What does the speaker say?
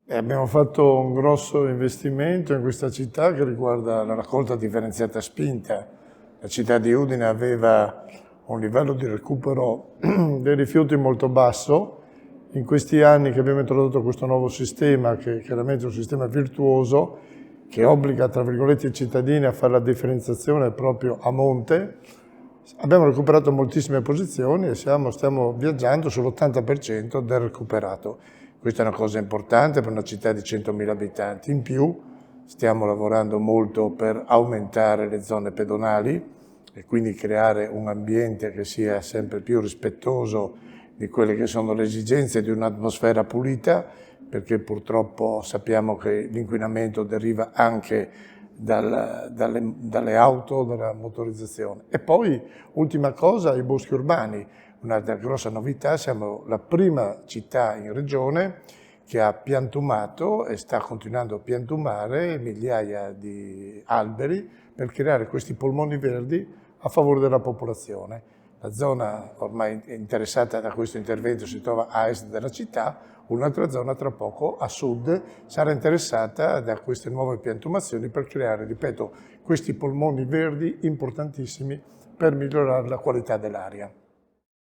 Abbiamo fatto un grosso investimento in questa città che riguarda la raccolta differenziata spinta. La città di Udine aveva un livello di recupero dei rifiuti molto basso. In questi anni che abbiamo introdotto questo nuovo sistema, che è chiaramente un sistema virtuoso, che obbliga, tra virgolette, i cittadini a fare la differenziazione proprio a monte, abbiamo recuperato moltissime posizioni e stiamo viaggiando sull'80% del recuperato. Questa è una cosa importante per una città di 100.000 abitanti. In più stiamo lavorando molto per aumentare le zone pedonali e quindi creare un ambiente che sia sempre più rispettoso di quelle che sono le esigenze di un'atmosfera pulita, perché purtroppo sappiamo che l'inquinamento deriva anche dalle auto, dalla motorizzazione. E poi, ultima cosa, i boschi urbani. Un'altra grossa novità, siamo la prima città in regione che ha piantumato e sta continuando a piantumare migliaia di alberi per creare questi polmoni verdi a favore della popolazione. La zona ormai interessata da questo intervento si trova a est della città, un'altra zona tra poco a sud sarà interessata da queste nuove piantumazioni per creare, ripeto, questi polmoni verdi importantissimi per migliorare la qualità dell'aria.